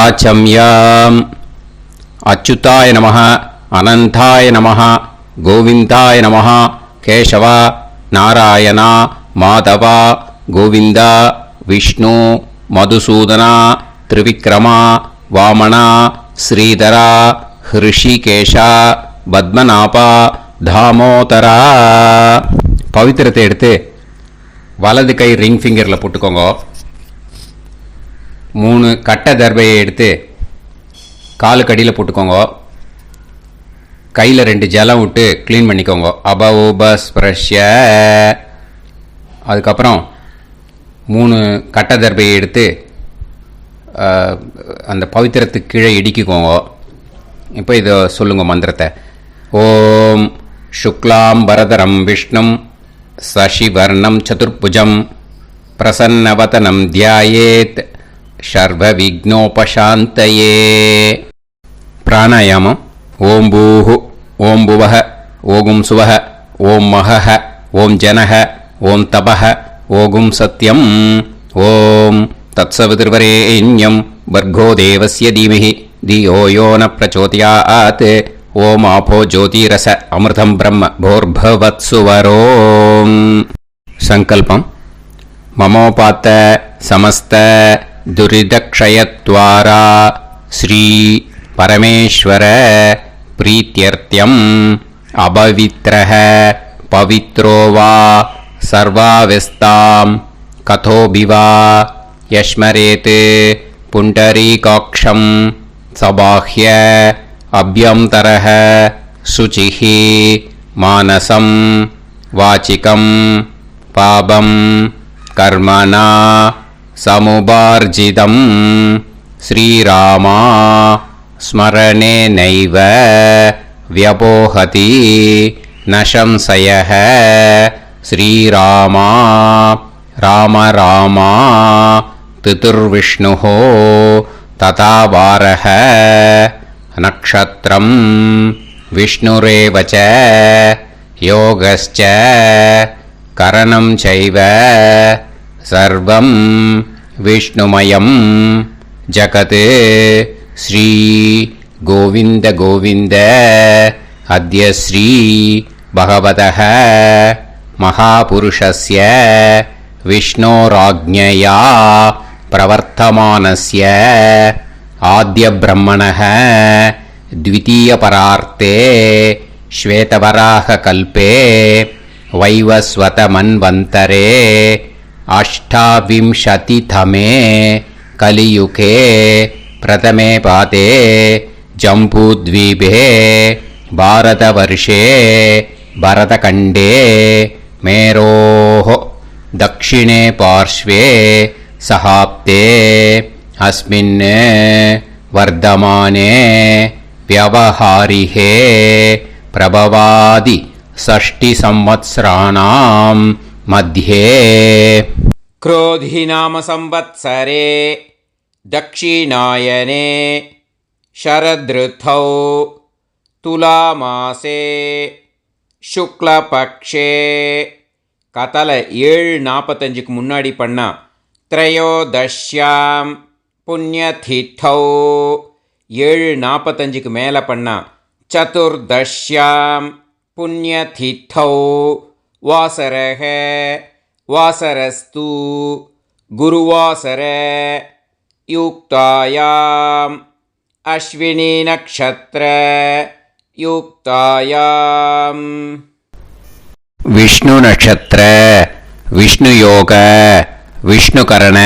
ஆச்சம்யாம். அச்சுதாய நமः, அனந்தாய நமः, கோவிந்தாய நமः, கேசவா, நாராயணா, மாதவா, கோவிந்தா, விஷ்ணு, மதுசூதனா, திரிவிக்ரமா, வாமனா, ஸ்ரீதரா, ஹிருஷிகேஷா, பத்மநாபா, தாமோதரா. பவித்திரத்தை எடுத்து வலது கை ரிங் ஃபிங்கரில் போட்டுக்கோங்க. 3 கட்டை தர்பையை எடுத்து காலுக்கடியில் போட்டுக்கோங்க. கையில் 2 ஜலம் விட்டு க்ளீன் பண்ணிக்கோங்க. அபஓபஸ்பிரஷ்ய. அதுக்கப்புறம் 3 கட்டை தர்பையை எடுத்து அந்த பவித்திரத்துக்கு கீழே இடிக்கிக்கோங்க. இப்போ இதை சொல்லுங்க மந்திரத்தை. ஓம் சுக்லாம் வரதரம் விஷ்ணும் சசிவர்ணம் சதுர்புஜம் பிரசன்னவதனம் தியாயேத் சர்வ விக்னோபசாந்தயே. பிராணாயாமம். ஓம் பூஹு, ஓம் புவஹ, ஓகும் சுவஹ, ஓம் மஹஹ, ஓம் ஜனஹ, ஓம் தபஹ, ஓகும் சத்யம். ஓம் தத்சவிதுர்வரேண்யம் வர்கோ தேவஸ்ய தீமஹி தியோ யோ ந பிரச்சோதயாத். ஓம் ஆபோ ஜோதிரச அமிர்தம் பிரம்ம போர்பவத்சுவரோம். சங்கல்பம். மமோபாத்த சமஸ்த துரிதக்ஷயத்வாரா ஸ்ரீ பரமேஸ்வர பிரீத்யர்த்தியம் அபவித்ரஹ பவித்ரோ வா சர்வாவஸ்தாம் கதோபிவா யஸ்மரேத் புண்டரீகாக்ஷம் சபாஹ்ய அப்யந்தரஹ சுசிஹி மானசம் வாசிகம் பாபம் கர்மணா சமுபார்ஜிதம் ஸ்ரீராமா ஸ்மரணேனைவ வ்யபோஹதி நசம்சயஹ. ஸ்ரீராமா ராம ராமா திதிர்விஷ்ணுஹோ ததா வாரஹ. நக்ஷத்ரம் விஷ்ணுரேவச யோகஸ்ச கரணம் சைவ சர்வம் விஷ்ணுமயம் ஜகத். ஸ்ரீ கோவிந்த கோவிந்த அத்ய ஸ்ரீ பகவதः மகாபுருஷஸ்ய விஷ்ணோராஜ்ஞயா பிரவர்த்தமானஸ்ய ஆத்ய பிரம்மணः த்விதீயபரார்த்தே ஸ்வேதவராக கல்பே வைவஸ்வத மன்வந்தரே அஷ்டாவிம்சதிதமே கலியுகே பிரதமே பாதே ஜம்பூத்வீபே பாரதவர்ஷே பரதகண்டே மேரோः தக்ஷிணே பார்ஷ்வே சஹாப்தே அஸ்மின் வர்தமானே व्यवहारिहे प्रभवादि षष्टि संवत्सराणां मध्ये. क्रोधी नाम संवत्सरे दक्षिणायने शरदृतौ तुलामासे शुक्लपक्षे கதலை 7:45க்கு முன்னாடி பண்ணா த்ரயோதஷ்யாம் புண்ணியதிதௌ 7:45க்கு மேலே பண்ணா சதுர்தஷ்யாம் புண்ணியதிதௌ வாசரஹ வாசரஸ்து குருவாசர யுக்தாயாம் அஸ்வினி நக்ஷத்ர யுக்தாயாம். விஷ்ணு நட்சத்திர விஷ்ணு யோக விஷ்ணுகரண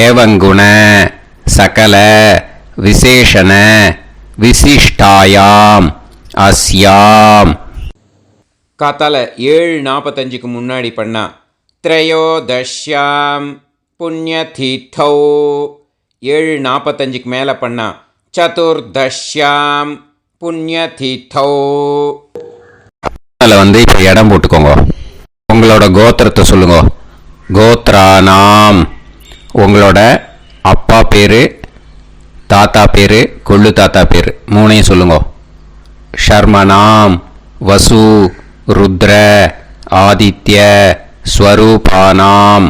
ஏவங்குண சகல விசேஷண விசிஷ்டாயாம் அஸ்யாம். கதலை 7:45க்கு முன்னாடி பண்ணா த்ரயோதஷ்யாம் புண்ணியதிதௌ 7:45க்கு மேலே பண்ணா சதுர்தஷ்யாம் புண்ணியதிதௌ. அதில் இப்போ இடம் போட்டுக்கோங்க. உங்களோட கோத்திரத்தை சொல்லுங்க. கோத்ரானாம் உங்களோட அப்பா பேர், தாத்தா பேர், கொள்ளு தாத்தா பேர் 3ஐயும் சொல்லுங்க. ஷர்மனாம் வசு ருத்ர ஆதித்ய ஸ்வரூபானாம்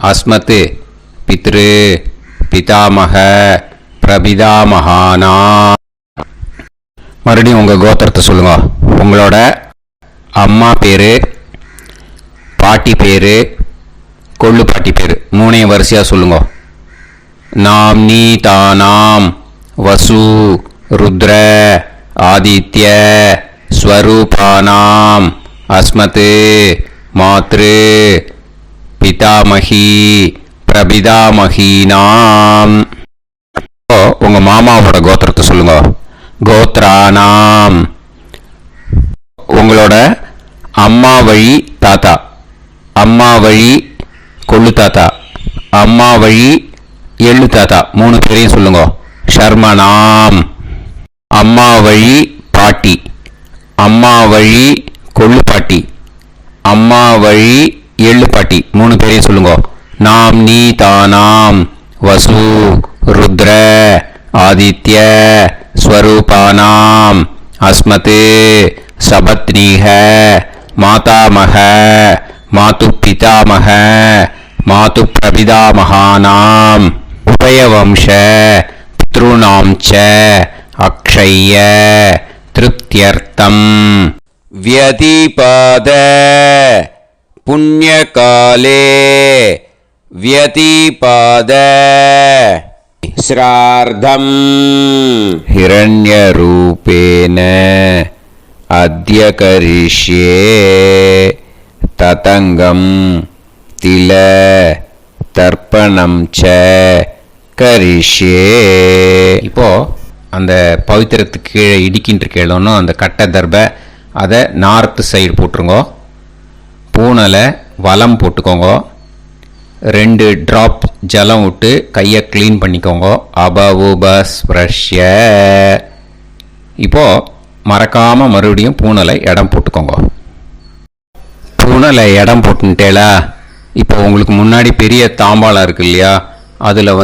அஸ்மத் பித்ரு பிதாமக பிரபிதாமகானா. மறுபடியும் உங்கள் கோத்திரத்தை சொல்லுங்க. உங்களோட அம்மா பேர், பாட்டி பேர், கொள்ளு பாட்டி பேர் மூணையும் வரிசையாக சொல்லுங்க. நாம் நீ தானாம் வசு ருத்ர ஆதித்ய ஸ்வரூபானாம் அஸ்மத் மாத்ரு பிதாமகி பிரபிதாமகீனாம். உங்கள் மாமாவோட கோத்திரத்தை சொல்லுங்க. கோத்ரானாம். உங்களோட அம்மா வழி தாத்தா, அம்மா வழி கொள்ளு தாத்தா, அம்மா வழி எள்ளு தாத்தா மூணு பேரையும் சொல்லுங்க. ஷர்மனாம். அம்மா வழி பாட்டி, அம்மா வழி கொள்ளு பாட்டி, அம்மா வழி எள்ளு பாட்டி மூணு பேரையும் சொல்லுங்க. நாம் நீ தானாம் வசு ருத்ர ஆதித்ய ஸ்வரூபானாம் அஸ்மத் சபத்னீஹ மாதாமக மாது பிதாமக மாது பிரபிதாமகானாம் உபயவம்ச பித்ருணாம் ச அக்ஷய்ய திருப்தியர்த்தம் வியதிபாத புண்ணியகாலே வியதிபாத ஸ்ரார்த்தம் ஹிரண்யரூபேன அத்ய கரிஷ்யே ததங்கம் தில தர்ப்பணம் ச கரிஷ்யே. இப்போ அந்த பவித்திரத்துக்கு கீழே இடிக்கின்ற கேளோன்னு அந்த கட்டை தர்பை அதை நார்த்து சைடு போட்டுருங்கோ. பூனலை வலம் போட்டுக்கோங்க. 2 ட்ராப் ஜலம் விட்டு கையை க்ளீன் பண்ணிக்கோங்க. அபவுபஸ்ப்ரஷ்ய. இப்போது மறக்காமல் மறுபடியும் பூனலை இடம் போட்டுக்கோங்க. பூனலை இடம் போட்டுட்டேலா. இப்போ உங்களுக்கு முன்னாடி பெரிய தாம்பாளம் இருக்கு இல்லையா, அதில்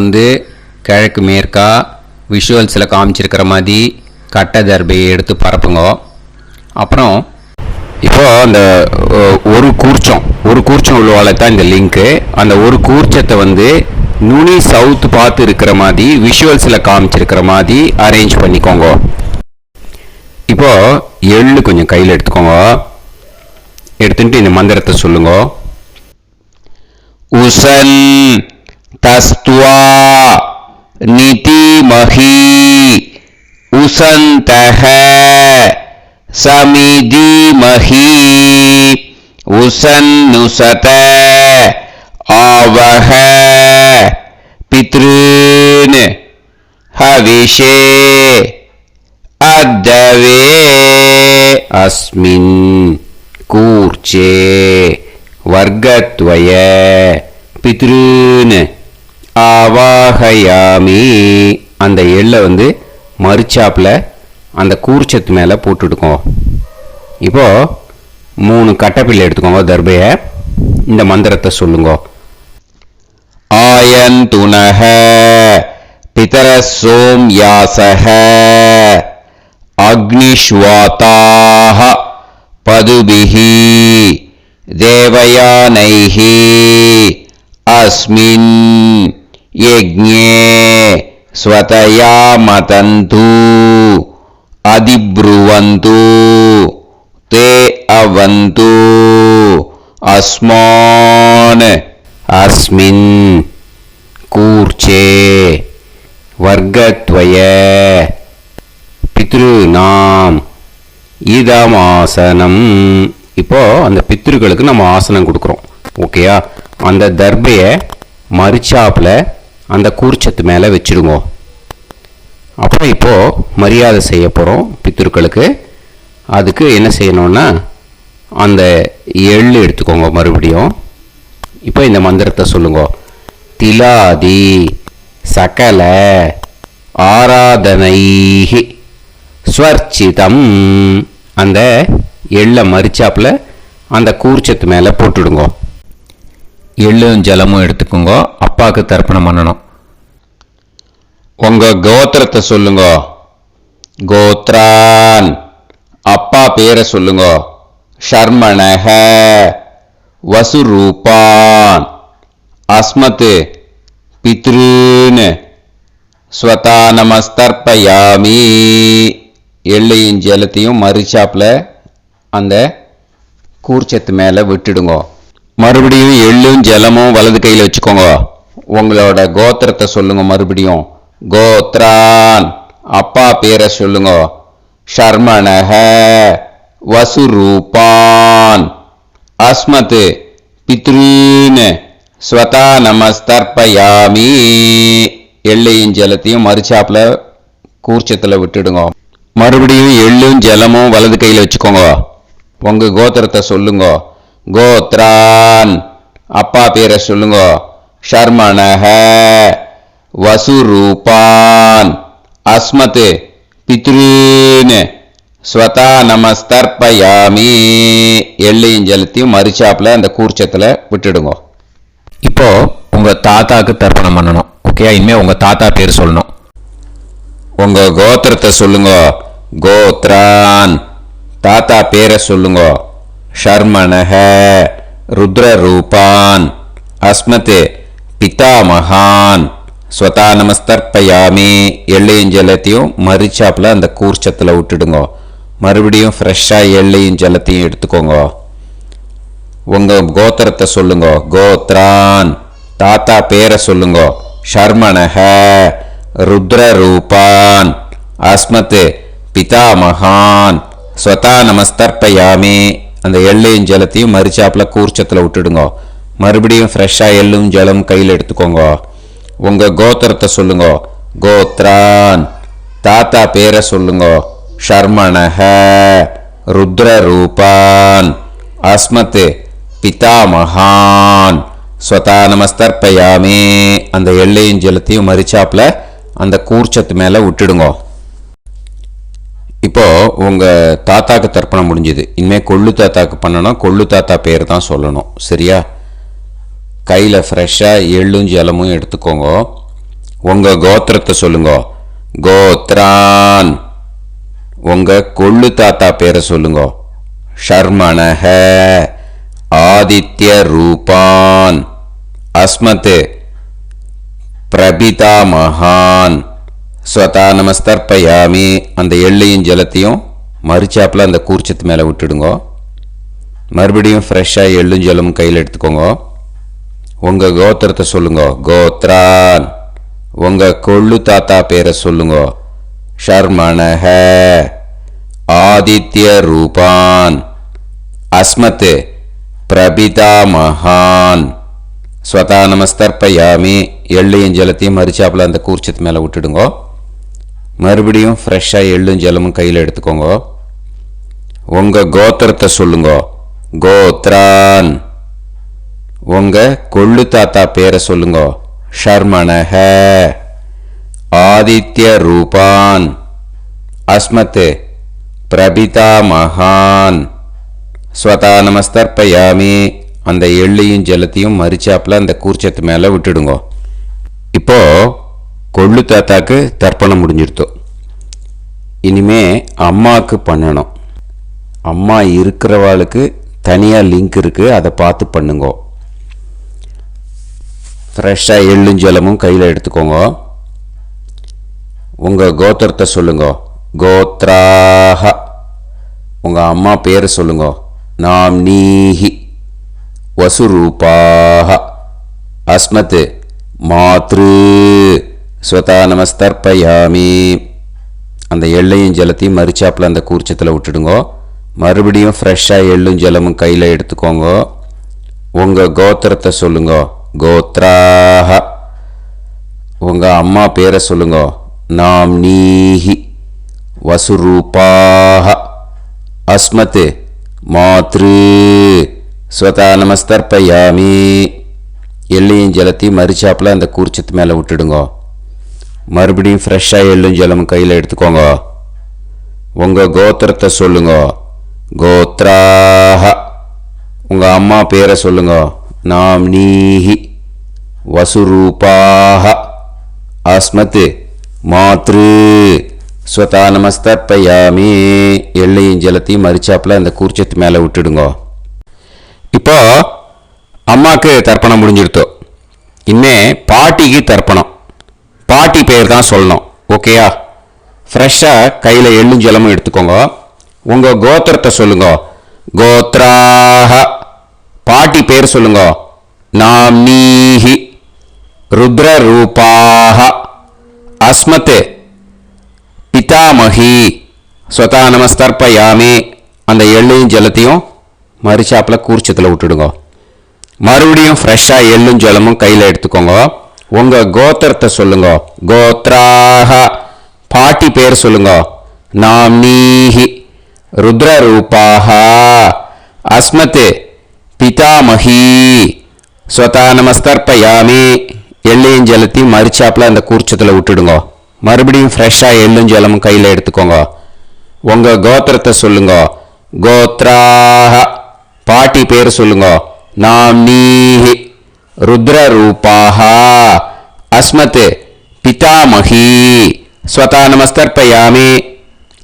கிழக்கு மேற்கா விஷுவல்ஸில் காமிச்சிருக்கிற மாதிரி கட்டை தர்பையை எடுத்து பரப்புங்க. அப்புறம் இப்போது அந்த ஒரு கூர்ச்சம் உள்ளவால தான் இந்த லிங்க்கு. அந்த ஒரு கூர்ச்சத்தை நுனி சவுத்து பார்த்து இருக்கிற மாதிரி விஷுவல்ஸில் காமிச்சிருக்கிற மாதிரி அரேஞ்ச் பண்ணிக்கோங்க. இப்போது எள்ளு கொஞ்சம் கையில் எடுத்துக்கோங்க. எடுத்துட்டு இந்த மந்திரத்தை சொல்லுங்க. உசன் தஸ்துவா நிதிமஹி உசந்தஹ சமிதிமஹி உசன்னுசத ஆவஹ பித்ருன் ஹவிஷே அத்தவே அஸ்மின் கூர்ச்சே வர்க்கத்வய பித்ருன் ஆவாஹயாமி. அந்த எள்ளை மறுச்சாப்பில் அந்த கூர்ச்சத்து மேலே போட்டுடுக்கோங்க. இப்போது 3 கட்டைப்பிள்ளை எடுத்துக்கோங்க. தர்பையை இந்த மந்திரத்தை சொல்லுங்க. ஆயந்துனஹ பிதர சோம்யாசஹ அக்னிஷ்வாதாஹ பதுபிஹி தேவயானைஹி அஸ்மின் யஜ்ஞே ஸ்வதயா மதந்து அதிப்ருவந்து தே அவது அஸ்மான் அஸ்மின் கூர்ச்சே வர்க்கத்வய பித்ருநாம் இதமாசனம். இப்போது அந்த பித்ருக்களுக்கு நம்ம ஆசனம் கொடுக்குறோம். ஓகேயா? அந்த தர்பையை மறுச்சாப்பில் அந்த கூர்ச்சத்து மேலே வச்சுடுங்க. அப்புறம் இப்போது மரியாதை செய்ய போகிறோம் பித்ருக்களுக்கு. அதுக்கு என்ன செய்யணும்னா அந்த எள்ளு எடுத்துக்கோங்க. மறுபடியும் இப்போ இந்த மந்திரத்தை சொல்லுங்க. திலாதி சகல ஆராதனைஹி ஸ்வர்ச்சிதம். அந்த எள்ளை மரிச்சாப்பில் அந்த கூர்ச்சத்து மேலே போட்டுடுங்க. எள்ளும் ஜலமும் எடுத்துக்கோங்க. அப்பாவுக்கு தர்ப்பணம் பண்ணணும். உங்கள் கோத்திரத்தை சொல்லுங்க. கோத்ரான். அப்பா பேரை சொல்லுங்க. ஷர்மணஹ வசுரூபான் அஸ்மத் பித்ருன் ஸ்வதா நமஸ்தர்ப்பயாமி. எள்ளையும் ஜலத்தையும் மறிச்சாப்பில் அந்த கூர்ச்சத்து மேலே விட்டுடுங்க. மறுபடியும் எள்ளும் ஜலமும் வலது கையில் வச்சுக்கோங்க. உங்களோட கோத்திரத்தை சொல்லுங்க. மறுபடியும் கோத்ரான், அப்பா பேரை சொல்லுங்க. ஷர்மணஹ, வசுரூபான், அஸ்மத், பித்ருன், ஸ்வதா நமஸ்தர்ப்பயாமி. எள்ளையும் ஜலத்தையும் மறிச்சாப்பில் கூர்ச்சத்தில் விட்டுடுங்க. மறுபடியும் எள்ளும் ஜலமும் வலது கையில் வச்சுக்கோங்க. உங்கள் கோத்திரத்தை சொல்லுங்க. கோத்ரான், அப்பா பேரை சொல்லுங்க. ஷர்மணஹ, வசுரூபான், அஸ்மத், பித்ருன், ஸ்வதா நமஸ்தர்ப்பயாமி. எள்ளையும் ஜலத்தையும் மறிச்சாப்பில் அந்த கூர்ச்சத்தில் விட்டுடுங்க. இப்போ உங்கள் தாத்தாக்கு தர்ப்பணம் பண்ணணும். ஓகே, இனிமேல் உங்கள் தாத்தா பேர் சொல்லணும். உங்கள் கோத்திரத்தை சொல்லுங்க. கோத்ரான், தாத்தா பேரை சொல்லுங்க. ஷர்மணஹ, ருத்ரரூபான், அஸ்மத், பிதாமகான், ஸ்வதா நமஸ்தர்ப்பயாமி. எள்ளையும் ஜலத்தையும் மறிச்சாப்பில் அந்த கூர்ச்சத்தில் விட்டுடுங்க. மறுபடியும் ஃப்ரெஷ்ஷாக எள்ளையும் ஜலத்தையும் எடுத்துக்கோங்க. உங்கள் கோத்திரத்தை சொல்லுங்க. கோத்ரான், தாத்தா பேரை சொல்லுங்க. ஷர்மணஹ, ருத்ரரூபான், அஸ்மத், பிதாமகான், ஸ்வதா நமஸ்தர்ப்பயாமி. அந்த எள்ளையும் ஜலத்தையும் மறிச்சாப்பில் கூர்ச்சத்தில் விட்டுடுங்க. மறுபடியும் ஃப்ரெஷ்ஷாக எள்ளும் ஜலம் கையில் எடுத்துக்கோங்க. உங்கள் கோத்திரத்தை சொல்லுங்க. கோத்ரான், தாத்தா பேரை சொல்லுங்க. ஷர்மணஹ, ருத்ரரூபான், அஸ்மத், பிதாமகான், ஸ்வதா நமஸ்தர்ப்பயாமி. அந்த எள்ளையும் ஜலத்தையும் மறிச்சாப்பில் அந்த கூர்ச்சத்து மேலே விட்டுடுங்க. இப்போ உங்கள் தாத்தாக்கு தர்ப்பணம் முடிஞ்சுது. இனிமேல் கொள்ளு தாத்தாக்கு பண்ணணும். கொள்ளு தாத்தா பேர் தான் சொல்லணும். சரியா? கையில் ஃப்ரெஷ்ஷாக எள்ளும் ஜலமும் எடுத்துக்கோங்க. உங்கள் கோத்திரத்தை சொல்லுங்க. கோத்ரான், உங்கள் கொள்ளு தாத்தா பேரை சொல்லுங்க. ஷர்மணஹ, ஆதித்ய ரூபான், அஸ்மத், பிரபிதாமகான், ஸ்வதா நமஸ்தர்ப்பயாமி. அந்த எள்ளையும் ஜலத்தையும் மறிச்சாப்பில் அந்த கூர்ச்சத்து மேலே விட்டுடுங்க. மறுபடியும் ஃப்ரெஷ்ஷாக எள்ளும் ஜலமும் கையில் எடுத்துக்கோங்க. உங்கள் கோத்திரத்தை சொல்லுங்க. கோத்ரான், உங்கள் கொள்ளு தாத்தா பேரை சொல்லுங்க. ஷர்மணஹ, ஆதித்ய ரூபான், அஸ்மத், பிரபிதாமகான், ஸ்வதா நமஸ்தர்ப்பயாமி. எள்ளையும் ஜலத்தையும் மறிச்சாப்பில் அந்த கூர்ச்சத்து மேலே விட்டுடுங்க. மறுபடியும் ஃப்ரெஷ்ஷாக எள்ளும் ஜலமும் கையில் எடுத்துக்கோங்க. உங்கள் கோத்திரத்தை சொல்லுங்க. கோத்ரான், உங்கள் கொள்ளு தாத்தா பேரை சொல்லுங்க. ஷர்மணஹ, ஆதித்ய ரூபான், அஸ்மத், பிரபிதாமகான், ஸ்வதா நமஸ்தர்ப்பயாமி. அந்த எள்ளையும் ஜலத்தையும் மறிச்சாப்பில் அந்த கூர்ச்சத்து மேலே விட்டுடுங்க. இப்போ கொள்ளு தாத்தாக்கு தர்ப்பணம் முடிஞ்சிருத்தோ. இனிமே அம்மாவுக்கு பண்ணணும். அம்மா இருக்கிறவாளுக்கு தனியாக லிங்க் இருக்குது, அதை பார்த்து பண்ணுங்க. ஃப்ரெஷ்ஷாக எள்ளும் ஜலமும் கையில் எடுத்துக்கோங்க. உங்கள் கோத்திரத்தை சொல்லுங்க. கோத்ராஹ, உங்கள் அம்மா பேர் சொல்லுங்க. நாம்னீஹி, வசுரூபாஹ, அஸ்மத், மாத்ரு, ஸ்வதா நமஸ்தர்ப்பயாமி. அந்த எள்ளையும் ஜலத்தையும் மறிச்சாப்பில் அந்த கூர்ச்சத்தில் விட்டுடுங்க. மறுபடியும் ஃப்ரெஷ்ஷாக எள்ளும் ஜலமும் கையில் எடுத்துக்கோங்க. உங்கள் கோத்திரத்தை சொல்லுங்க. கோத்ராஹ, உங்கள் அம்மா பேரை சொல்லுங்க. நாம்னீஹி, வசுரூபாஹ, அஸ்மத், மாத்ரு, ஸ்வதா நமஸ்தர்ப்பயாமி. எள்ளையும் ஜலத்தையும் மறிச்சாப்பில் அந்த கூர்ச்சத்து மேலே விட்டுடுங்க. மறுபடியும் ஃப்ரெஷ்ஷாக எள்ளும் ஜலமும் கையில் எடுத்துக்கோங்க. உங்கள் கோத்திரத்தை சொல்லுங்க. கோத்ராஹ, உங்கள் அம்மா பேரை சொல்லுங்க. நாம்னீஹி, வசுரூபாஹ, அஸ்மத், மாத்ரு, ஸ்வதா நமஸ்தர்ப்பயாமி. எள்ளையும் ஜலத்தையும் மறிச்சாப்பில் அந்த கூர்ச்சத்து மேலே விட்டுடுங்க. இப்போ அம்மாவுக்கு தர்ப்பணம் முடிஞ்சிருத்தோ. இனிமே பாட்டிக்கு தர்ப்பணம். பாட்டி பேர் தான் சொல்லணும். ஓகேயா? ஃப்ரெஷ்ஷாக கையில் எள்ளும் ஜலமும் எடுத்துக்கோங்க. உங்கள் கோத்திரத்தை சொல்லுங்க. கோத்ராஹ. பாட்டி பேர் சொல்லுங்க. நாம்னீஹி ருத்ரரூபாஹ அஸ்மத் பிதாமகி ஸ்வதா நமஸ்தர்ப்பயாமி. அந்த எள்ளையும் ஜலத்தையும் மறுச்சாப்பில் கூர்ச்சத்தில் விட்டுடுங்க. மறுபடியும் ஃப்ரெஷ்ஷாக எள்ளும் ஜலமும் கையில் எடுத்துக்கோங்க. உங்கள் கோத்திரத்தை சொல்லுங்க. கோத்ராஹ. பாட்டி பேர் சொல்லுங்க. நாம்னீஹி ருத்ரரூபாஹ அஸ்மத் பிதாமகி ஸ்வதா நமஸ்தர்ப்பயாமி. எள்ளையும் ஜலத்தையும் மறுச்சாப்பில் அந்த கூர்ச்சத்தில் விட்டுடுங்க. மறுபடியும் ஃப்ரெஷ்ஷாக எள்ளும் ஜலமும் கையில் எடுத்துக்கோங்க. உங்கள் கோத்திரத்தை சொல்லுங்க. கோத்ராஹ. பாட்டி பேர் சொல்லுங்க. நாம்னீஹி ருத்ரரூபாஹ அஸ்மத் பிதாமகி ஸ்வதா நமஸ்தர்ப்பயாமி.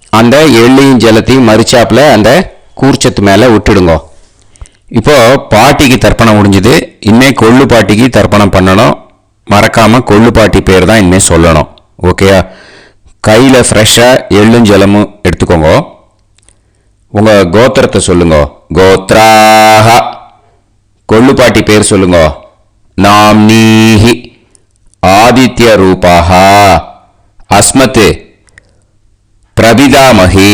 அந்த எள்ளையும் ஜலத்தையும் மறுச்சாப்பில் அந்த கூர்ச்சத்து மேலே விட்டுடுங்க. இப்போ பாட்டிக்கு தர்ப்பணம் முடிஞ்சுது. இனிமே கொள்ளு பாட்டிக்கு தர்ப்பணம் பண்ணணும். மறக்காமல் கொள்ளு பாட்டி பேர் தான் இனிமேல் சொல்லணும். ஓகேயா? கையில் ஃப்ரெஷ்ஷாக எள்ளும் ஜலமும் எடுத்துக்கோங்க. உங்கள் கோத்திரத்தை சொல்லுங்க. கோத்ராஹ. கொள்ளு பாட்டி பேர் சொல்லுங்க. நாம்னீஹி ஆதித்ய ரூபாஹ அஸ்மத் பிரபிதாமகி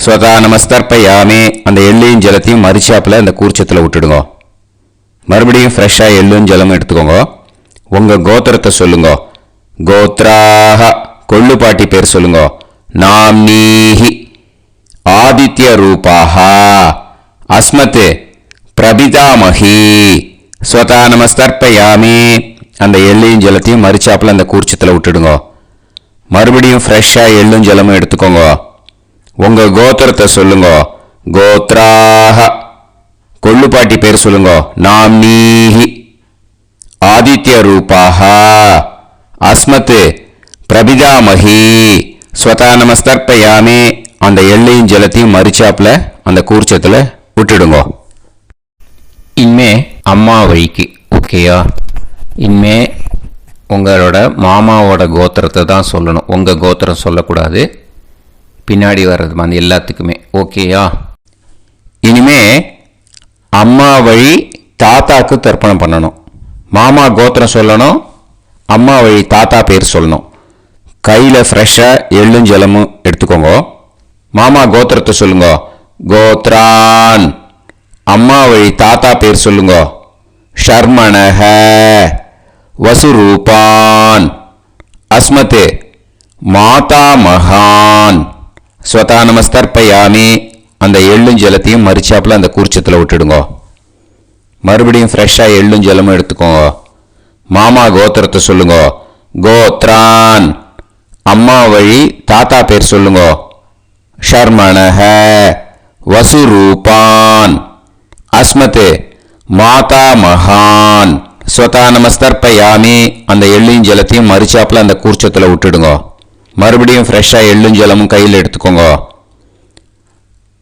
ஸ்வதா நமஸ்தர்ப்பயாமி. அந்த எள்ளையும் ஜலத்தையும் மறுச்சாப்பில் அந்த கூர்ச்சத்தில் விட்டுடுங்க. மறுபடியும் ஃப்ரெஷ்ஷாக எள்ளும் ஜலமும் எடுத்துக்கோங்க. உங்கள் கோத்திரத்தை சொல்லுங்க. கோத்ராஹ. கொள்ளு பாட்டி பேர் சொல்லுங்க. நாம்னீஹி ஆதித்ய ரூபாஹ அஸ்மத் பிரபிதாமகி ஸ்வதா நமஸ்தர்ப்பயாமி. அந்த எள்ளையும் ஜலத்தையும் மறுச்சாப்பில் அந்த கூர்ச்சத்தில் விட்டுடுங்க. மறுபடியும் ஃப்ரெஷ்ஷாக எள்ளும் ஜலமும் எடுத்துக்கோங்க. உங்கள் கோத்திரத்தை சொல்லுங்க. கோத்ராஹ. கொள்ளு பாட்டி பேர் சொல்லுங்க. நாம்னீஹி ஆதித்ய ரூபாஹ அஸ்மத் பிரபிதாமகி ஸ்வதா நமஸ்தர்ப்பயாமி. அந்த எள்ளையும் ஜலத்தையும் மறுச்சாப்பில் அந்த கூர்ச்சத்தில் விட்டுடுங்க. இனிமே அம்மா வழிக்கு. ஓகேயா? இனிமே உங்களோட மாமாவோட கோத்திரத்தை தான் சொல்லணும். உங்கள் கோத்திரம் சொல்லக்கூடாது. பின்னாடி வர்றது மாதிரி எல்லாத்துக்குமே. ஓகேயா? இனிமே அம்மா வழி தாத்தாக்கு தர்ப்பணம் பண்ணணும். மாமா கோத்திரம் சொல்லணும். அம்மா வழி தாத்தா பேர் சொல்லணும். கையில் ஃப்ரெஷ்ஷாக எள்ளும் ஜலமும் எடுத்துக்கோங்க. மாமா கோத்திரத்தை சொல்லுங்க. கோத்ரான். அம்மா வழி தாத்தா பேர் சொல்லுங்க. ஷர்மணஹ வசுரூபான் அஸ்மத் மாதா மகான் ஸ்வதா நமஸ்தர்ப்பயாமி. அந்த எள்ளும் ஜலத்தையும் மறுச்சாப்பில் அந்த கூர்ச்சத்தில் விட்டுடுங்க. மறுபடியும் ஃப்ரெஷ்ஷாக எள்ளும் ஜலமும் எடுத்துக்கோங்க. மாமா கோத்திரத்தை சொல்லுங்க. கோத்ரான். அம்மா வழி தாத்தா பேர் சொல்லுங்க. ஷர்மணஹ வசுரூபான் அஸ்மத் மாதா மகான் ஸ்வதா நமஸ்தர்ப்பயாமி. அந்த எள்ளையும் ஜலத்தையும் மறுச்சாப்பில் அந்த கூர்ச்சத்தில் விட்டுடுங்க. மறுபடியும் ஃப்ரெஷ்ஷாக எள்ளும் ஜலமும் கையில் எடுத்துக்கோங்க.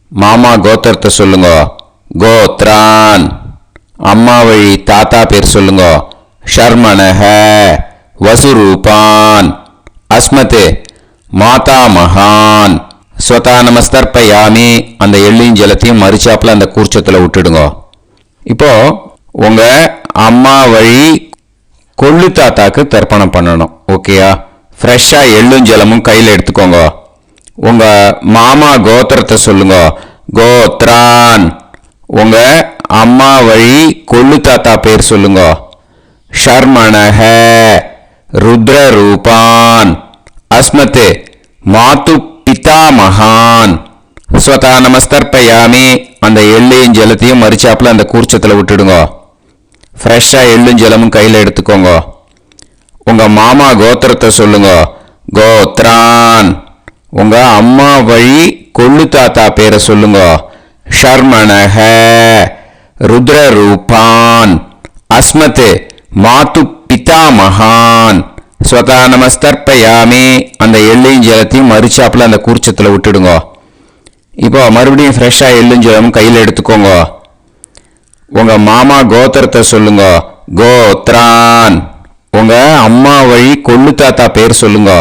மாமா கோத்திரத்தை சொல்லுங்க. கோத்ரான். அம்மா வழி தாத்தா பேர் சொல்லுங்க. ஷர்மணஹ வசுரூபான் அஸ்மத் மாதா மகான் ஸ்வதா நமஸ்தர்ப்பயாமி. அந்த எள்ளையும் ஜலத்தையும் மறுச்சாப்பில் அந்த கூர்ச்சத்தில் விட்டுடுங்க. இப்போ உங்கள் அம்மா வழி கொள்ளு தாத்தாக்கு தர்ப்பணம் பண்ணணும். ஓகேயா? ஃப்ரெஷ்ஷாக எள்ளும் ஜலமும் கையில் எடுத்துக்கோங்க. உங்கள் மாமா கோத்திரத்தை சொல்லுங்க. கோத்ரான். உங்கள் அம்மா வழி கொள்ளு தாத்தா பேர் சொல்லுங்க. ஷர்மணஹ ருத்ரரூபான் அஸ்மத் மாது பிதாமகான் ஸ்வதா நமஸ்தர்ப்பயாமி. அந்த எள்ளையும் ஜலத்தையும் மறுச்சாப்பில் அந்த கூர்ச்சத்தில் விட்டுடுங்க. ஃப்ரெஷ்ஷாக எள்ளும் ஜலமும் கையில் எடுத்துக்கோங்க. உங்கள் மாமா கோத்திரத்தை சொல்லுங்க. கோத்ரான். உங்கள் அம்மா வழி கொள்ளு தாத்தா பேரை சொல்லுங்க. ஷர்மணஹ ருத்ரரூபான் அஸ்மத் மாது பிதாமகான் ஸ்வதா நமஸ்தர்ப்பயாமி. அந்த எள்ளையும் ஜலத்தையும் மறுச்சாப்பில் அந்த கூர்ச்சத்தில் விட்டுடுங்க. இப்போ மறுபடியும் ஃப்ரெஷ்ஷாக எள்ளும் ஜலமும் கையில் எடுத்துக்கோங்க. உங்கள் மாமா கோத்திரத்தை சொல்லுங்க. கோத்ரான். உங்க அம்மா வழி கொள்ளு தாத்தா பேர் சொல்லுங்க.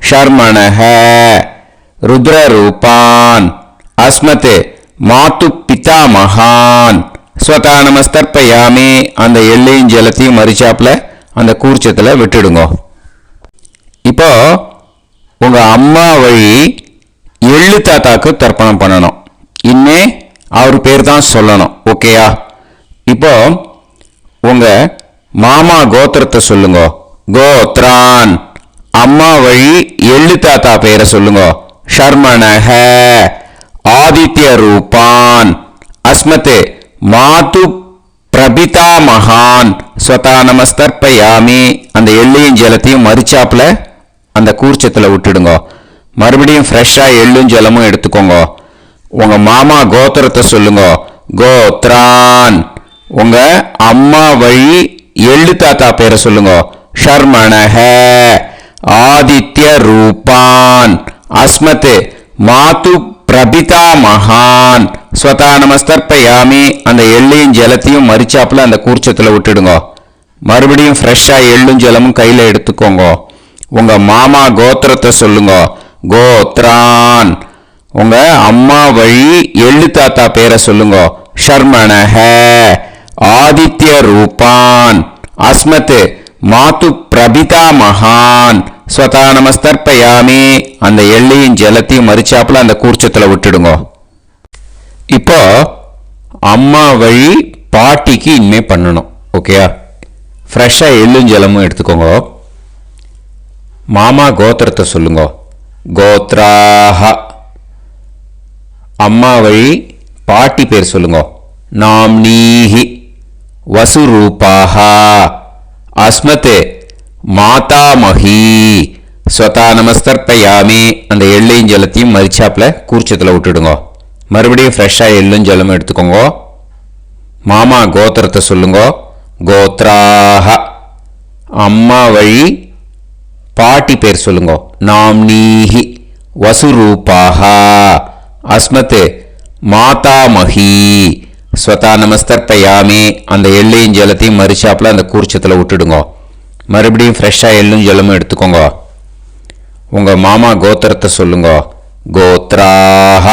ஷர்மணஹ ருத்ர ரூபான் அஸ்மத் மாத்து பிதா மகான் ஸ்வதா நமஸ்தர்ப்பயாமி. அந்த எள்ளையும் ஜலத்தையும் மறிச்சாப்புல அந்த கூர்ச்சத்துல விட்டுடுங்க. இப்போ உங்க அம்மா வழி எள்ளு தாத்தாக்கு தர்ப்பணம் பண்ணணும். இனிமே அவர் பேர் தான் சொல்லணும். ஓகேயா? இப்போ உங்க மாமா கோத்திரத்தை சொல்லுங்க. கோத்ரான். அம்மா வழி எள்ளு தாத்தா பேரை சொல்லுங்க. ஷர்மணஹ ஆதித்ய ரூபான் அஸ்மத் மாது பிரபிதா மகான் ஸ்வதா நமஸ்தர்ப்பயாமி. அந்த எள்ளையும் ஜலத்தையும் மறிச்சாப்புல அந்த கூர்ச்சத்தில் விட்டுடுங்க. மறுபடியும் ஃப்ரெஷ்ஷாக எள்ளும் ஜலமும் எடுத்துக்கோங்க. உங்க மாமா கோத்திரத்தை சொல்லுங்க. கோத்ரான். உங்க அம்மா வழி எள்ளு தாத்தா பேரை சொல்லுங்க. ஷர்மணஹ ஆதித்ய ரூபான் அஸ்மத் மாது பிரபிதா மகான் ஸ்வதா நமஸ்தர்ப்பயாமி. அந்த எள்ளையும் ஜலத்தையும் மறிச்சாப்புல அந்த கூர்ச்சத்தில் விட்டுடுங்க. மறுபடியும் ஃப்ரெஷ்ஷாக எள்ளும் ஜலமும் கையில் எடுத்துக்கோங்க. உங்க மாமா கோத்திரத்தை சொல்லுங்க. கோத்ரான். உங்க அம்மா வழி எள்ளு தாத்தா பேரை சொல்லுங்க. ஷர்மணஹ ஆதித்ய ரூபான் அஸ்மத் மாது பிரபிதா மகான் ஸ்வதா நமஸ்தர்ப்பயாமி. அந்த எள்ளையும் ஜலத்தையும் மறிச்சாப்புல அந்த கூர்ச்சத்தில் விட்டுடுங்க. இப்போ அம்மா வழி பாட்டிக்கு இனிமே பண்ணணும். ஓகேயா? ஃப்ரெஷ்ஷாக எள்ளும் ஜலமும் எடுத்துக்கோங்க. மாமா கோத்திரத்தை சொல்லுங்க. கோத்ராஹ. அம்மா வழி பாட்டி பேர் சொல்லுங்க. நாம்னீஹி வசுரூபாஹ அஸ்மத் மாதாமஹி ஸ்வதா நமஸ்தர்ப்பயாமி. அந்த எள்ளையும் ஜலத்தையும் மறிச்சாப்புல கூர்ச்சத்தில் விட்டுடுங்க. மறுபடியும் ஃப்ரெஷ்ஷாக எள்ளும் ஜலமும் எடுத்துக்கோங்க. மாமா கோத்திரத்தை சொல்லுங்க. கோத்ராஹ. அம்மா வழி பாட்டி பேர் சொல்லுங்க. நாம்னீஹி வசுரூபாஹ அஸ்மத் மாதாமஹி ஸ்வதா நமஸ்தர்ப்பயாமி. அந்த எள்ளையும் ஜலத்தையும் மறிச்சாப்புல அந்த கூர்ச்சத்தில் விட்டுடுங்க. மறுபடியும் ஃப்ரெஷ்ஷாக எள்ளும் ஜலமும் எடுத்துக்கோங்க. உங்க மாமா கோத்திரத்தை சொல்லுங்க. கோத்ராஹ.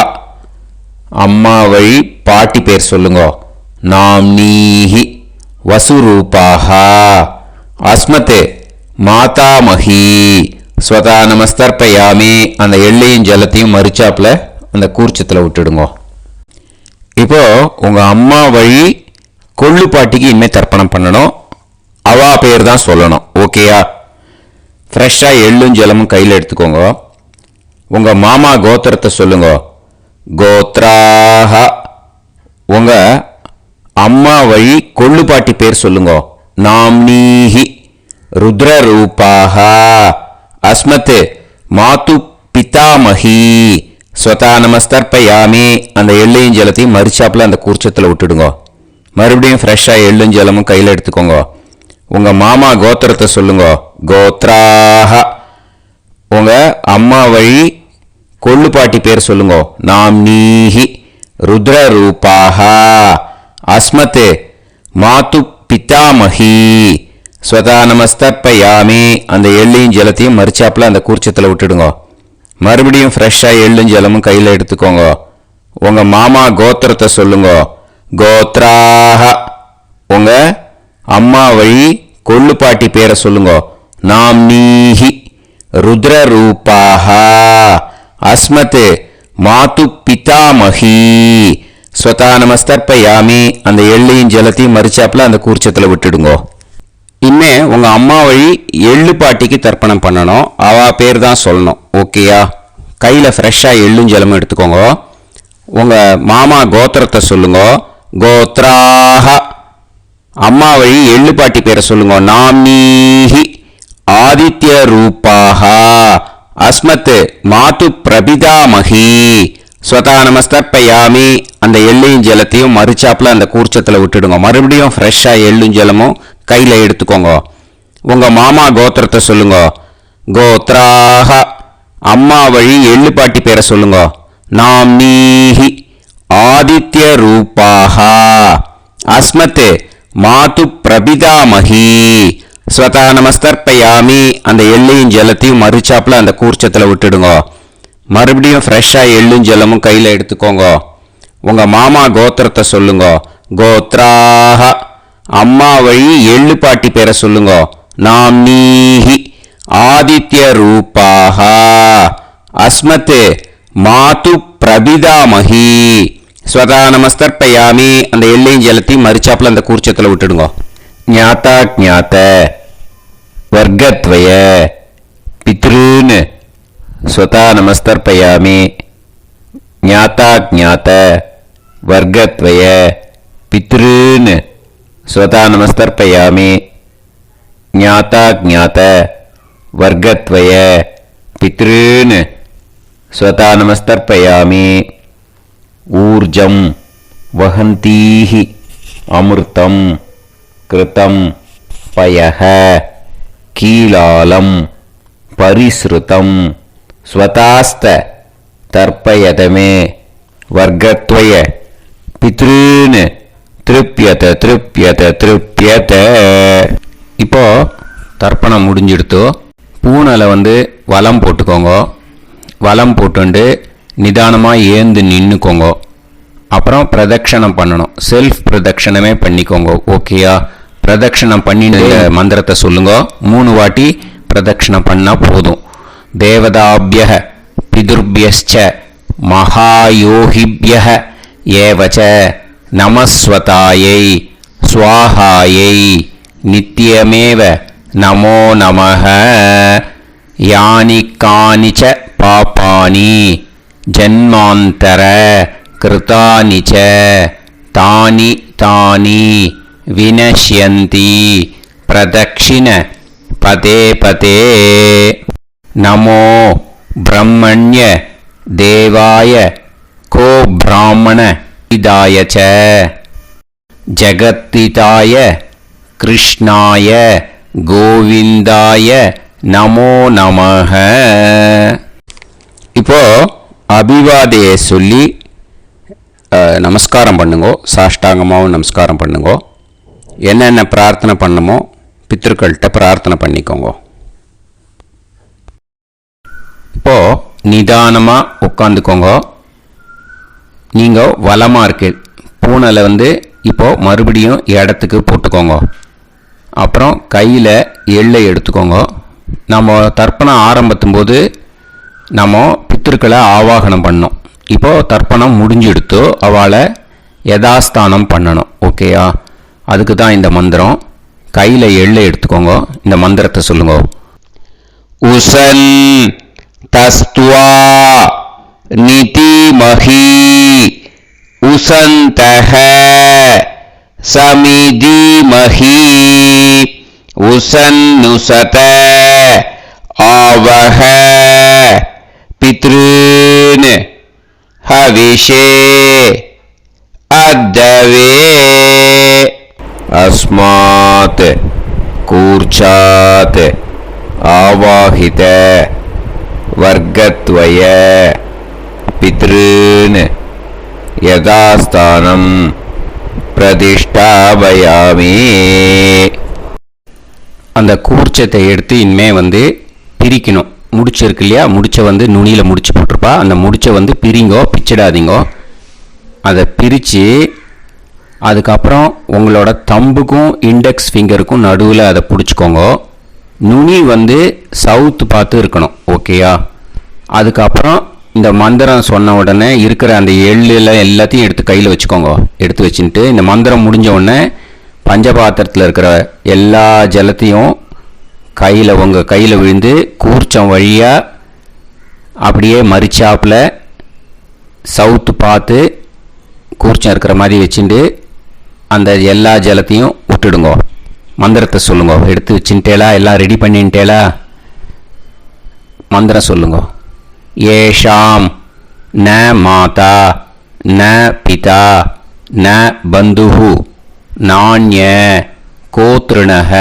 அம்மா வழி பாட்டி பேர் சொல்லுங்க. நாம்னீஹி வசுரூபாஹ அஸ்மத் மாதாமஹி ஸ்வதா நமஸ்தர்ப்பயாமி. அந்த எள்ளையும் ஜலத்தையும் மறிச்சாப்புல அந்த கூர்ச்சத்தில் விட்டுடுங்க. இப்போ உங்க அம்மா வழி கொள்ளு பாட்டிக்கு இனிமேல் தர்ப்பணம் பண்ணணும். அவா பேர் தான் சொல்லணும். ஓகேயா? ஃப்ரெஷ்ஷாக எள்ளும் ஜலமும் கையில் எடுத்துக்கோங்க. உங்க மாமா கோத்திரத்தை சொல்லுங்க. கோத்ராஹ. உங்க அம்மா வழி கொள்ளு பாட்டி பேர் சொல்லுங்க. நாம்னீஹி ருத்ர ரூபாஹ அஸ்மத் மாது பிதாமஹி ஸ்வதா நமஸ்தர்ப்பயாமி. அந்த எள்ளையும் ஜலத்தையும் மறிச்சாப்புல அந்த கூர்ச்சத்தில் விட்டுடுங்க. மறுபடியும் ஃப்ரெஷ்ஷாக எள்ளும் ஜலமும் கையில் எடுத்துக்கோங்க. உங்க மாமா கோத்திரத்தை சொல்லுங்க. கோத்ராஹ. உங்க அம்மா வழி கொள்ளு பாட்டி பேர் சொல்லுங்க. நாம்னீஹி ருத்ர ரூபாஹ அஸ்மத் மாது பிதாமஹி ஸ்வதா நமஸ்தர்ப்பயாமி. அந்த எள்ளையும் ஜலத்தையும் மறிச்சாப்புல அந்த கூர்ச்சத்தில் விட்டுடுங்க. மறுபடியும் ஃப்ரெஷ்ஷாக எள்ளும் ஜலமும் கையில் எடுத்துக்கோங்க. உங்க மாமா கோத்திரத்தை சொல்லுங்க. கோத்ராஹ. உங்க அம்மா வழி கொள்ளு பாட்டி பேரை சொல்லுங்க. நாம்னீஹி ருத்ர ரூபாஹ அஸ்மத் மாது பிதாமஹி ஸ்வதா நமஸ்தர்ப்பயாமி. அந்த எள்ளையும் ஜலத்தையும் மறிச்சாப்புல அந்த கூர்ச்சத்தில் விட்டுடுங்க. இனிமே உங்க அம்மா வழி எள்ளு பாட்டிக்கு தர்ப்பணம் பண்ணணும். அவா பேர் தான் சொல்லணும். ஓகேயா? கையில் ஃப்ரெஷ்ஷாக எள்ளும் ஜலமும் எடுத்துக்கோங்க. உங்க மாமா கோத்திரத்தை சொல்லுங்க. கோத்ராஹ. அம்மா வழி எள்ளு பாட்டி பேரை சொல்லுங்க. நாம்னீஹி ஆதித்ய ரூபாஹ அஸ்மத் மாது பிரபிதாமஹி ஸ்வதா நமஸ்தர்ப்பயாமி. அந்த எள்ளையும் ஜலத்தையும் மறிச்சாப்புல அந்த கூர்ச்சத்தில் விட்டுடுங்க. மறுபடியும் ஃப்ரெஷ்ஷாக எள்ளும் ஜலமும் கையில் எடுத்துக்கோங்க. உங்க மாமா கோத்திரத்தை சொல்லுங்க. கோத்ராஹ. அம்மா வழி எள்ளு பாட்டி பேரை சொல்லுங்க. நாம்னீஹி ஆதித்ய ரூபாஹ அஸ்மத் மாது பிரபிதாமஹி ஸ்வதா நமஸ்தர்ப்பயாமி. அந்த எள்ளையும் ஜலத்தையும் மறுச்சாப்பில் அந்த கூர்ச்சத்தில் விட்டுடுங்க. மறுபடியும் ஃப்ரெஷ்ஷாக எள்ளும் ஜலமும் கையில் எடுத்துக்கோங்க. உங்கள் மாமா கோத்திரத்தை சொல்லுங்க. கோத்ராக. அம்மா வழி எள்ளு பாட்டி பேரை சொல்லுங்க. நாம்னீஹி ஆதித்ய ரூபாக. அஸ்மத் மாது பிரபிதாமஹி. ஸ்வதா நமஸ்தர்ப்பயாமி. அந்த எள்ளையும் ஜலத்தையும் மறுச்சாப்பில் அந்த கூர்ச்சத்தில் விட்டுடுங்க. ஞாதா ஞாத வர்க்கத்வய பித்ருன் ஸ்வதா நமஸ்தர்ப்பயாமி. ஞாதா ஞாத வர்க்கத்வய பித்ருன் ஸ்வதா நமஸ்தர்ப்பயாமி. ஞாதா ஞாத வர்க்கத்வய பித்ருன் ஸ்வதா நமஸ்தர்ப்பயாமி. ஊர்ஜம் வஹந்தீஹி அமிர்தம் கிருதம் பயஹ கீலாலம் பரிஸ்ருதம் ஸ்வதாஸ்த தர்ப்பயதமே வர்க்கத்வய பித்ருன் திருப்யத திருப்யத திருப்யத. இப்போ தர்ப்பணம் முடிஞ்சிடுத்தோ. பூனலை வலம் போட்டுக்கோங்க. வலம் போட்டுண்டு நிதானமாக ஏந்து நின்றுக்கோங்க. அப்புறம் பிரதட்சணம் பண்ணணும். செல்ஃப் பிரதட்சணமே பண்ணிக்கோங்க. ஓகேயா? பிரதட்சணம் பண்ணிட்டு மந்திரத்தை சொல்லுங்க. 3 வாட்டி பிரதட்சணம் பண்ணால் போதும். தேவதாபிய பிதுர்பியஸ்ச மகாயோகிபிய ஏவச்ச நமஸ்வதாயை ஸ்வாஹாயை நித்யமேவ நமோ நமஹ. யானி கானிச்ச பாபானி ஜன்மாந்தர கிருதானி ச தானி தானி வினஷ்யந்தி பிரதக்ஷிண பதே பதே. நமோ பிரம்மண்ய தேவாய கோ பிராமண இதாய ச ஜகத்திதாய கிருஷ்ணாய கோவிந்தாய நமோ நமஹ. இப்போ அபிவாதையை சொல்லி நமஸ்காரம் பண்ணுங்கோ. சாஷ்டாங்கமாகவும் நமஸ்காரம் பண்ணுங்கோ. என்னென்ன பிரார்த்தனை பண்ணமோ பித்ருக்கள்கிட்ட பிரார்த்தனை பண்ணிக்கோங்க. இப்போ நிதானமாக உட்காந்துக்கோங்க. நீங்கள் வலமாக இருக்கு பூனலை இப்போ மறுபடியும் இடத்துக்கு போட்டுக்கோங்க. அப்புறம் கையில் எள்ளை எடுத்துக்கோங்க. நம்ம தர்ப்பணம் ஆரம்பித்தும் போது நம்ம பித்திருக்களை ஆவாகனம் பண்ணோம். இப்போது தர்ப்பணம் முடிஞ்செடுத்து அவளை யதாஸ்தானம் பண்ணணும். ஓகேயா? அதுக்கு தான் இந்த மந்திரம். கையில் எள்ளை எடுத்துக்கோங்க. இந்த மந்திரத்தை சொல்லுங்க. உசன் தஸ்துவா நிதிமஹி உசந்தஹ சமிதிமஹி உசன்னுசத ஆவஹ பித்ருன் ஹவிஷே அத்தவே. அஸ்மாத் கூர்ச்சாத் ஆவாஹித வர்க்கத்வய பித்ருன் யதாஸ்தானம் பிரதிஷ்டாபயாமி. அந்த கூர்ச்சத்தை எடுத்து இனிமே பிரிக்கணும். முடிச்சு இருக்கு இல்லையா? முடிச்சை நுனியில் முடிச்சு போட்டிருப்பா. அந்த முடிச்சை பிரிங்கோ, பிச்சிடாதீங்கோ. அதை பிரித்து அதுக்கப்புறம் உங்களோட தம்புக்கும் இண்டெக்ஸ் ஃபிங்கருக்கும் நடுவில் அதை பிடிச்சிக்கோங்க. நுனி சவுத்து பார்த்து இருக்கணும். ஓகேயா? அதுக்கப்புறம் இந்த மந்திரம் சொன்ன உடனே இருக்கிற அந்த எள்ளில் எல்லாத்தையும் எடுத்து கையில் வச்சுக்கோங்க. எடுத்து வச்சுட்டு இந்த மந்திரம் முடிஞ்ச உடனே பஞ்சபாத்திரத்தில் இருக்கிற எல்லா ஜலத்தையும் உங்கள் கையில் விழுந்து கூர்ச்சம் வழியாக அப்படியே மறிச்சாப்பில் சவுத்து பார்த்து கூர்ச்சம் இருக்கிற மாதிரி வச்சுட்டு அந்த எல்லா ஜலத்தையும் விட்டுடுங்க. மந்திரத்தை சொல்லுங்க. எடுத்து வச்சுட்டேலா? எல்லாம் ரெடி பண்ணிட்டேலா? மந்திரம் சொல்லுங்க. ஏஷாம் ந மாதா ந பிதா ந பந்துஹு நாண்ய கோத்ருணஹ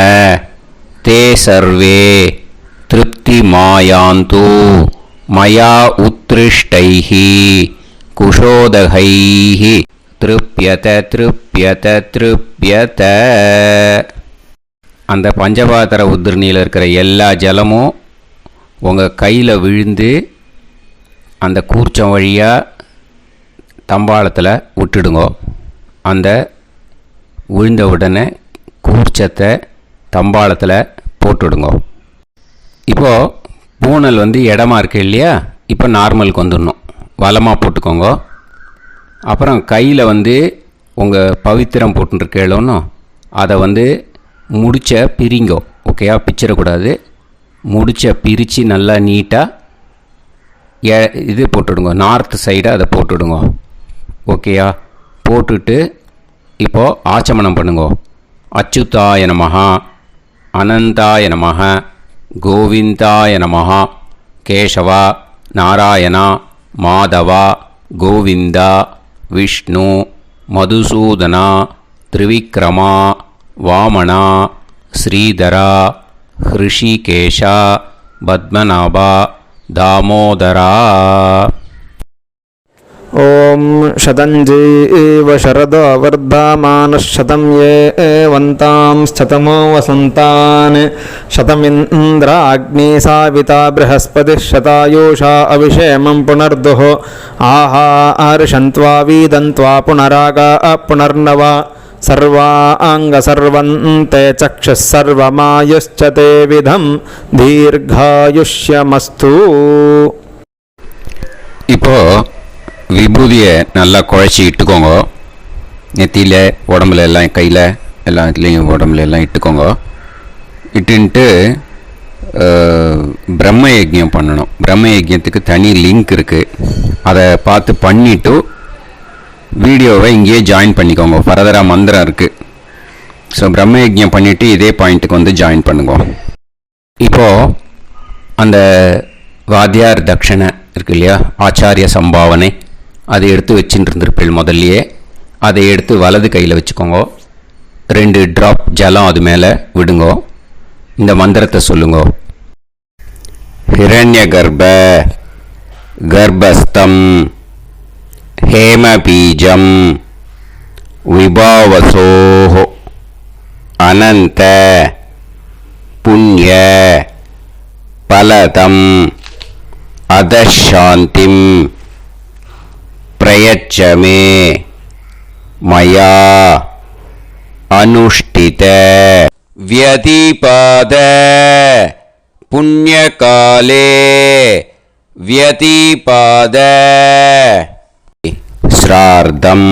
தே சர்வே திருப்தி மாயாந்து மயா உத்ருஷ்டைஹி குஷோதகைஹி திருப்யத திருப்யத திருப்யத. அந்த பஞ்சபாத்திர உதிரணியில் இருக்கிற எல்லா ஜலமும் உங்கள் கையில் விழுந்து அந்த கூர்ச்சம் வழியாக தம்பாளத்தில் விட்டுடுங்கோ. அந்த விழுந்த உடனே கூர்ச்சத்தை தம்பாளத்தில் போட்டுவிடுங்கோ. இப்போது பூனல் இடமா இருக்கு இல்லையா, இப்போ நார்மலுக்கு வந்துடணும். வலமாக போட்டுக்கோங்க. அப்புறம் கையில் உங்கள் பவித்திரம் போட்டுருக்கேளோன்னு அதை முடிச்ச பிரிங்கோ. ஓகேயா, பிச்சிடக்கூடாது. முடிச்ச பிரித்து நல்லா நீட்டாக இது போட்டுவிடுங்க. நார்த் சைடு அதை போட்டுவிடுங்க. ஓகேயா, போட்டுட்டு இப்போது ஆச்சமனம் பண்ணுங்க. அச்சுதாய நமஹ, அனந்தாய நமஹ, கோவிந்தாய நமஹ, கேசவா, நாராயணா, மாதவா, கோவிந்தா, விஷ்ணு, மதுசூதனா, திரிவிக்ரமா, வாமனா, ஸ்ரீதரா, ஹிருஷிகேஷா, பத்மநாபா, தாமோதரா. ஓம் शतञ्जीव शरदो वर्धमानः शतं ये एवन्तां शतमो वसन्तान् शतमिन्द्राग्नी साविता बृहस्पतिः शतायुषा अभिषेमं पुनर्दुः आहार्षन्त्वा वीदन्त्वा पुनरागा पुनर्नव सर्वाङ्गसर्वन्ते चक्षुः सर्वमायुश्च ते विधं दीर्घायुष्यमस्तु. இப்போ விபூதியை நல்லா குழச்சி இட்டுக்கோங்க. நெத்தியில், உடம்புல எல்லாம், கையில் எல்லாத்துலேயும் உடம்புல எல்லாம் இட்டுக்கோங்க. இட்டுன்ட்டு பிரம்ம யஜ்யம் பண்ணணும். பிரம்ம யஜ்யத்துக்கு தனி லிங்க் இருக்குது. அதை பார்த்து பண்ணிவிட்டு வீடியோவை இங்கேயே ஜாயின் பண்ணிக்கோங்க. ஃபர்தராக மந்திரம் இருக்குது. ஸோ பிரம்ம யஜ்யம் பண்ணிவிட்டு இதே பாயிண்ட்டுக்கு ஜாயின் பண்ணுங்க. இப்போது அந்த வாத்தியார் தட்சணை இருக்கு இல்லையா, ஆச்சாரிய சம்பாவனை, அதை எடுத்து வச்சுட்டு இருந்திருப்பேன் முதல்லையே. அதை எடுத்து வலது கையில் வச்சுக்கோங்க. 2 ட்ராப் ஜலம் அது மேலே விடுங்கோ. இந்த மந்திரத்தை சொல்லுங்க. ஹிரண்ய கர்ப்ப கர்ப்பஸ்தம் ஹேமபீஜம் விபாவசோஹ அனந்த புண்ணிய பலதம் அதசாந்திம் பிரயச்சமே மயா அனுஷ்டித வியதிபாத புண்ணியகாலே வியதிபாத ஸ்ரார்த்தம்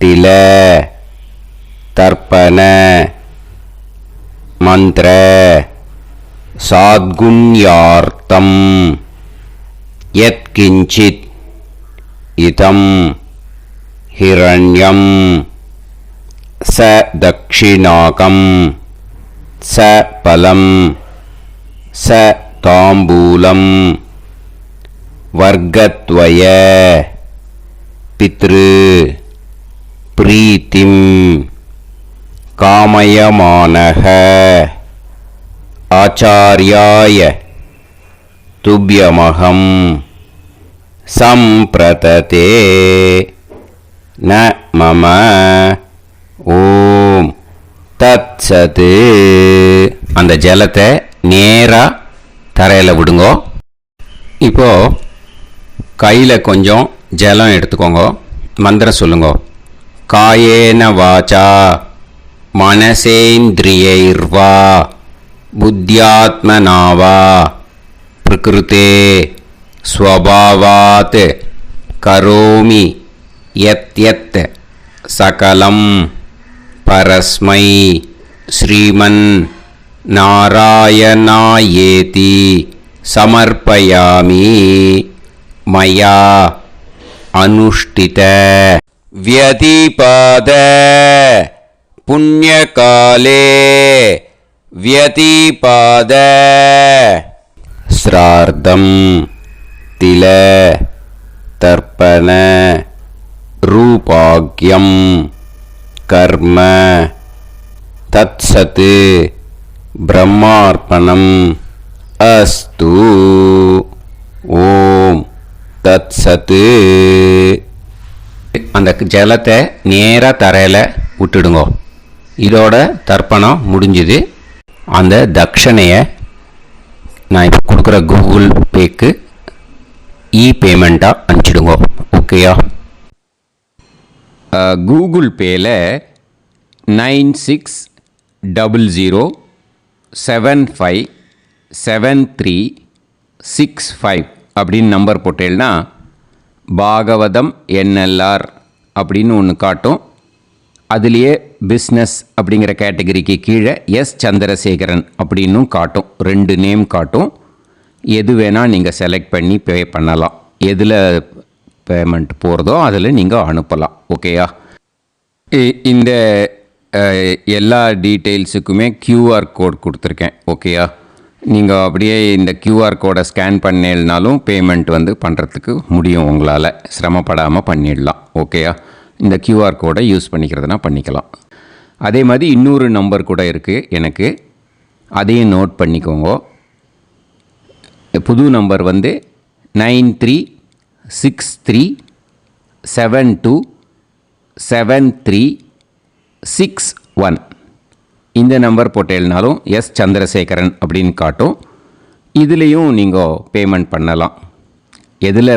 தில தர்ப்பண மந்திர சாத்குண்யார்த்தம் யத்கிஞ்சித் இதம் ஹிரண்யம் ச தக்ஷிணாகம் ச பலம் ச தாம்பூலம் வர்க்கத்வய பித்ரு பிரீத்திம் காமயமானஹ ஆச்சார்யாய துப்யமகம் சம்பிரததே ந மம ஓம் தத்சத். அந்த ஜலத்தை நேராக தரையில் விடுங்கோ. இப்போது கையில் கொஞ்சம் ஜலம் எடுத்துக்கோங்க. மந்திரம் சொல்லுங்க. காயேன வாச்சா மனசேந்திரியைர்வா புத்தியாத்மனாவா பிரகிருதே ஸ்வபாவாத் கரோமி யத் யத் சகலம் பரஸ்மை ஸ்ரீமன் நாராயணாயேதி சமர்ப்பயாமி மயா அனுஷ்டித வியதிபாத புண்ணியகாலே வியதிபாத ஸ்ரார்த்தம் தில தர்ப்பண ரூபாக்யம் கர்ம தத்சத் பிரம்மார்ப்பணம் அஸ்து. ஓம் தத்சத். அந்த ஜலத்தை நேராக தரையில் விட்டுடுங்கோ. இதோட தர்ப்பணம் முடிஞ்சுது. அந்த தட்சணையை நான் இப்போ கொடுக்குற கூகுள் பேக்கு பேமெண்ட்டாக அனுப்பிச்சிடுங்க. ஓகேயா? கூகுள் பேயில் 9600757365 அப்படின்னு நம்பர் போட்டேன்னா பாகவதம் NLR அப்படின்னு ஒன்று காட்டும். அதுலேயே பிஸ்னஸ் அப்படிங்கிற கேட்டகரிக்கு கீழே எஸ் சந்திரசேகரன் அப்படின்னும் காட்டும். 2 நேம் காட்டும். எது வேணால் நீங்கள் செலக்ட் பண்ணி பே பண்ணலாம். எதில் பேமெண்ட் போகிறதோ அதில் நீங்கள் அனுப்பலாம். ஓகேயா? இந்த எல்லா டீட்டெயில்ஸுக்குமே QR கோட் கொடுத்துருக்கேன். ஓகேயா? நீங்கள் அப்படியே இந்த QR கோடை ஸ்கேன் பண்ணேல்னாலும் பேமெண்ட் பண்ணுறதுக்கு முடியும். உங்களால் சிரமப்படாமல் பண்ணிடலாம். ஓகேயா? இந்த QR கோடை யூஸ் பண்ணிக்கிறதுனா பண்ணிக்கலாம். அதே மாதிரி இன்னொரு நம்பர் கூட இருக்குது எனக்கு. அதையும் நோட் பண்ணிக்கோங்க. புது நம்பர் 9363727361. இந்த நம்பர் போட்டேல்னாலும் எஸ் சந்திரசேகரன் அப்படின்னு காட்டும். இதுலேயும் நீங்கள் பேமெண்ட் பண்ணலாம். எதில்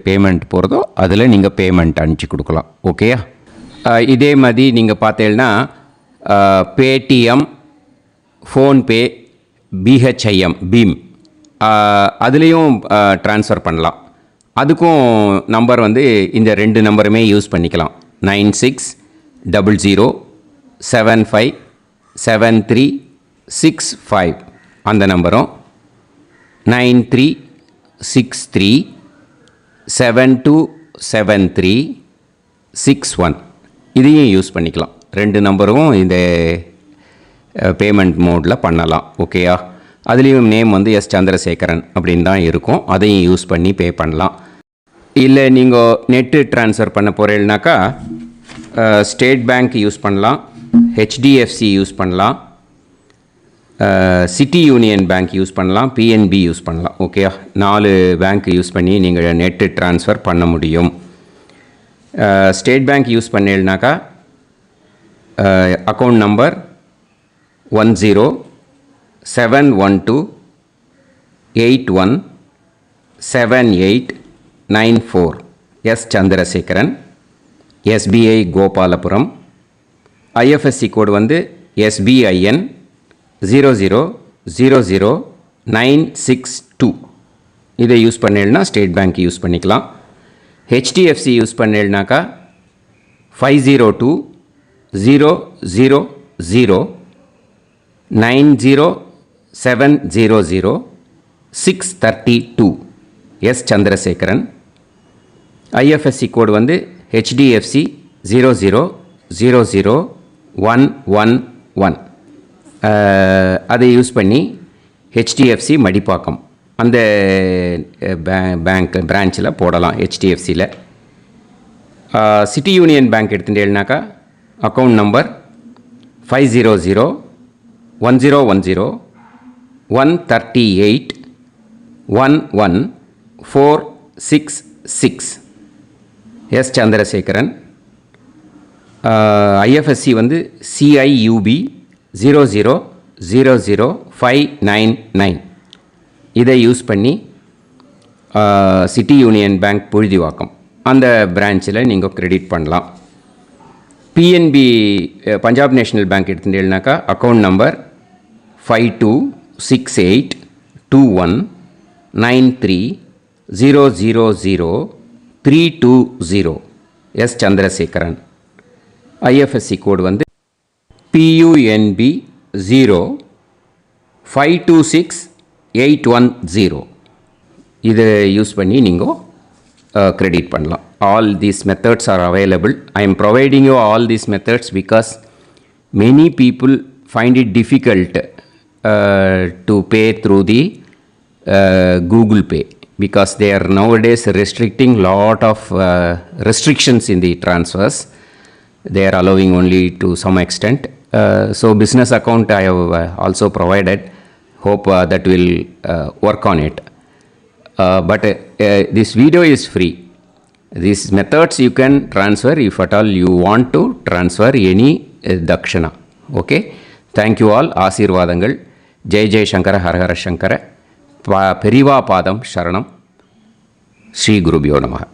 பேமெண்ட் போகிறதோ அதில் நீங்கள் பேமெண்ட் அனுப்பிச்சி கொடுக்கலாம். ஓகேயா? இதே மாதிரி நீங்கள் பார்த்தேன்னா பேடிஎம், ஃபோன்பே, BHIM பீம் அதுலேயும் ட்ரான்ஸ்ஃபர் பண்ணலாம். அதுக்கும் நம்பர் இந்த 2 நம்பருமே யூஸ் பண்ணிக்கலாம். 9600757365 அந்த நம்பரும் 9363727361 இதையும் யூஸ் பண்ணிக்கலாம். 2 நம்பரும் இந்த பேமெண்ட் மோடில் பண்ணலாம். ஓகேயா? அதுலேயும் நேம் எஸ் சந்திரசேகரன் அப்படின்னு தான் இருக்கும். அதையும் யூஸ் பண்ணி பே பண்ணலாம். இல்லை நீங்கள் நெட்டு ட்ரான்ஸ்ஃபர் பண்ண போகிறீங்கனாக்கா ஸ்டேட் பேங்க் யூஸ் பண்ணலாம், HDFC யூஸ் பண்ணலாம், சிட்டி யூனியன் பேங்க் யூஸ் பண்ணலாம், PNB யூஸ் பண்ணலாம். ஓகேயா? 4 பேங்க் யூஸ் பண்ணி நீங்கள் நெட்டு ட்ரான்ஸ்ஃபர் பண்ண முடியும். ஸ்டேட் பேங்க் யூஸ் பண்ணீங்கனாக்கா account number 1071281789 S Chandrasekaran, SBI Gopalapuram. IFSC code SBIN 0000962. இதை யூஸ் பண்ணேன்னா ஸ்டேட் பேங்க் யூஸ் பண்ணிக்கலாம். HDFC யூஸ் பண்ணேன்னாக்கா 5020090700 S Chandrasekaran. IFSC code HDFC 0000111. அதை யூஸ் பண்ணி HDFC மடிப்பாக்கம் அந்த பேங்க் பிரான்ச்சில் போடலாம். HDFCயில் சிட்டி யூனியன் பேங்க் எடுத்துட்டேன்னாக்கா account number 500101381146 S Chandrasekaran. IFSC CIUB 0000599. இதை யூஸ் பண்ணி சிட்டி யூனியன் பேங்க் புழுதிவாக்கம் அந்த பிரான்ச்சில் நீங்கள் கிரெடிட் பண்ணலாம். PNB பஞ்சாப் நேஷ்னல் பேங்க் எடுத்துட்டேன்னாக்கா account number 52682193000320 S Chandrasekaran. IFSC code PUNB 0526810. இதை யூஸ் பண்ணி நீங்கள் கிரெடிட் பண்ணலாம். All these methods are available. I am providing you all these methods because many people find it difficult to pay through the Google Pay because they are nowadays restricting lot of restrictions in the transfers. They are allowing only to some extent. So business account I have also provided. Hope that will work on it. But this video is free. These methods you can transfer if at all you want to transfer any dakshana. Okay, thank you all. ஆசீர்வாதங்கள். ஜெய் ஜெய் சங்கர ஹரஹர சங்கர. பெரிவா பாதம் சரணம். ஸ்ரீ குருபியோ நமः.